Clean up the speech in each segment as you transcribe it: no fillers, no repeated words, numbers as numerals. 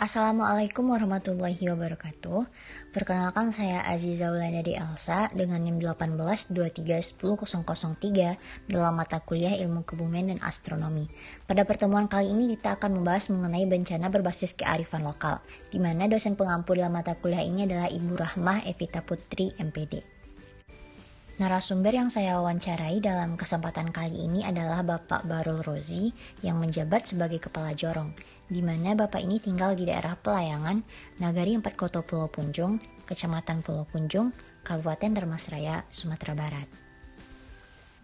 Assalamualaikum warahmatullahi wabarakatuh. Perkenalkan, saya Aziza Wulandari Elsa dengan NIM 18231003 dalam mata kuliah Ilmu Kebumian dan Astronomi. Pada pertemuan kali ini kita akan membahas mengenai bencana berbasis kearifan lokal, di mana dosen pengampu dalam mata kuliah ini adalah Ibu Rahmah Evita Putri, MPD. Narasumber yang saya wawancarai dalam kesempatan kali ini adalah Bapak Barul Rozi yang menjabat sebagai Kepala Jorong, di mana Bapak ini tinggal di daerah Pelayangan, Nagari 4 Koto Pulau Punjung, Kecamatan Pulau Punjung, Kabupaten Dharmasraya, Sumatera Barat.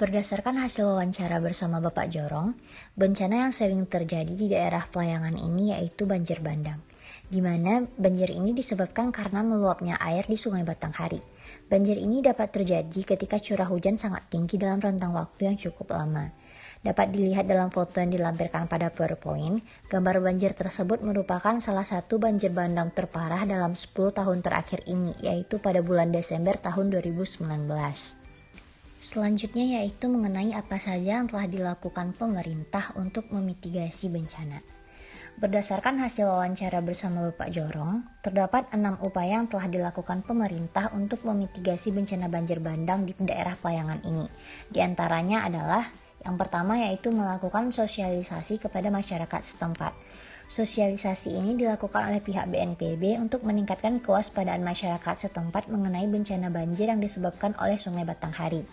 Berdasarkan hasil wawancara bersama Bapak Jorong, bencana yang sering terjadi di daerah Pelayangan ini yaitu banjir bandang, di mana banjir ini disebabkan karena meluapnya air di Sungai Batanghari. Banjir ini dapat terjadi ketika curah hujan sangat tinggi dalam rentang waktu yang cukup lama. Dapat dilihat dalam foto yang dilampirkan pada PowerPoint, gambar banjir tersebut merupakan salah satu banjir bandang terparah dalam 10 tahun terakhir ini, yaitu pada bulan Desember tahun 2019. Selanjutnya yaitu mengenai apa saja yang telah dilakukan pemerintah untuk memitigasi bencana. Berdasarkan hasil wawancara bersama Bapak Jorong, terdapat 6 upaya yang telah dilakukan pemerintah untuk memitigasi bencana banjir bandang di daerah Pelayangan ini. Di antaranya adalah yang pertama yaitu melakukan sosialisasi kepada masyarakat setempat. Sosialisasi ini dilakukan oleh pihak BNPB untuk meningkatkan kewaspadaan masyarakat setempat mengenai bencana banjir yang disebabkan oleh Sungai Batanghari.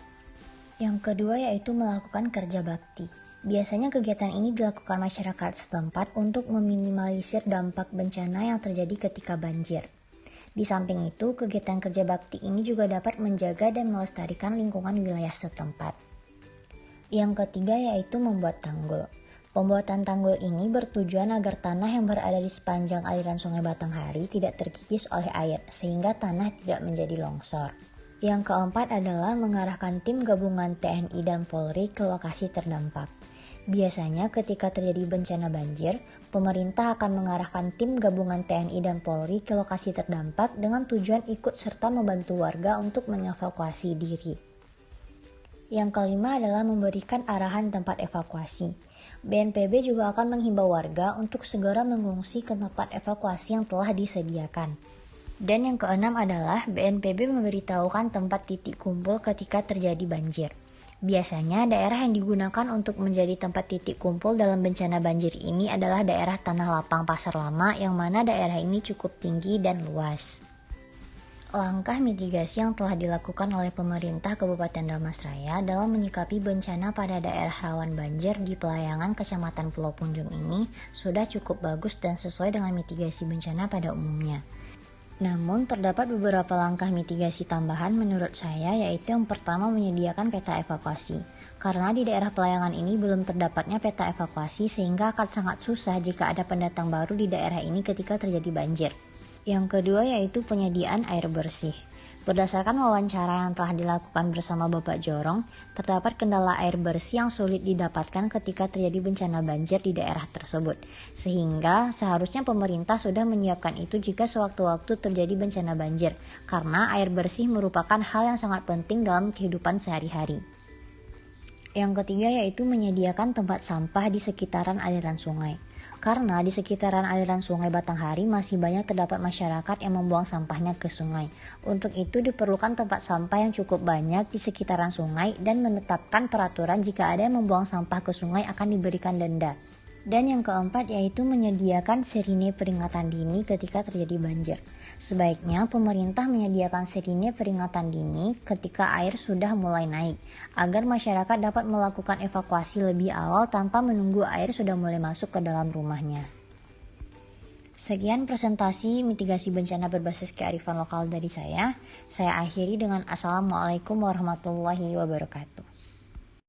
Yang kedua yaitu melakukan kerja bakti. Biasanya kegiatan ini dilakukan masyarakat setempat untuk meminimalisir dampak bencana yang terjadi ketika banjir. Di samping itu, kegiatan kerja bakti ini juga dapat menjaga dan melestarikan lingkungan wilayah setempat. Yang ketiga yaitu membuat tanggul. Pembuatan tanggul ini bertujuan agar tanah yang berada di sepanjang aliran Sungai Batanghari tidak terkikis oleh air, sehingga tanah tidak menjadi longsor. Yang keempat adalah mengarahkan tim gabungan TNI dan Polri ke lokasi terdampak. Biasanya ketika terjadi bencana banjir, pemerintah akan mengarahkan tim gabungan TNI dan Polri ke lokasi terdampak dengan tujuan ikut serta membantu warga untuk mengevakuasi diri. Yang kelima adalah memberikan arahan tempat evakuasi. BNPB juga akan menghimbau warga untuk segera mengungsi ke tempat evakuasi yang telah disediakan. Dan yang keenam adalah BNPB memberitahukan tempat titik kumpul ketika terjadi banjir. Biasanya daerah yang digunakan untuk menjadi tempat titik kumpul dalam bencana banjir ini adalah daerah Tanah Lapang Pasar Lama, yang mana daerah ini cukup tinggi dan luas. Langkah mitigasi yang telah dilakukan oleh pemerintah Kabupaten Dharmasraya dalam menyikapi bencana pada daerah rawan banjir di Pelayangan Kecamatan Pulau Punjung ini sudah cukup bagus dan sesuai dengan mitigasi bencana pada umumnya. Namun, terdapat beberapa langkah mitigasi tambahan menurut saya, yaitu yang pertama menyediakan peta evakuasi. Karena di daerah Pelayangan ini belum terdapatnya peta evakuasi, sehingga akan sangat susah jika ada pendatang baru di daerah ini ketika terjadi banjir. Yang kedua yaitu penyediaan air bersih. Berdasarkan wawancara yang telah dilakukan bersama Bapak Jorong, terdapat kendala air bersih yang sulit didapatkan ketika terjadi bencana banjir di daerah tersebut. Sehingga seharusnya pemerintah sudah menyiapkan itu jika sewaktu-waktu terjadi bencana banjir, karena air bersih merupakan hal yang sangat penting dalam kehidupan sehari-hari. Yang ketiga yaitu menyediakan tempat sampah di sekitaran aliran sungai. Karena di sekitaran aliran Sungai Batanghari masih banyak terdapat masyarakat yang membuang sampahnya ke sungai. Untuk itu diperlukan tempat sampah yang cukup banyak di sekitaran sungai dan menetapkan peraturan jika ada yang membuang sampah ke sungai akan diberikan denda. Dan yang keempat yaitu menyediakan sirine peringatan dini ketika terjadi banjir. Sebaiknya pemerintah menyediakan sirine peringatan dini ketika air sudah mulai naik, agar masyarakat dapat melakukan evakuasi lebih awal tanpa menunggu air sudah mulai masuk ke dalam rumahnya. Sekian presentasi mitigasi bencana berbasis kearifan lokal dari saya. Saya akhiri dengan Assalamualaikum warahmatullahi wabarakatuh.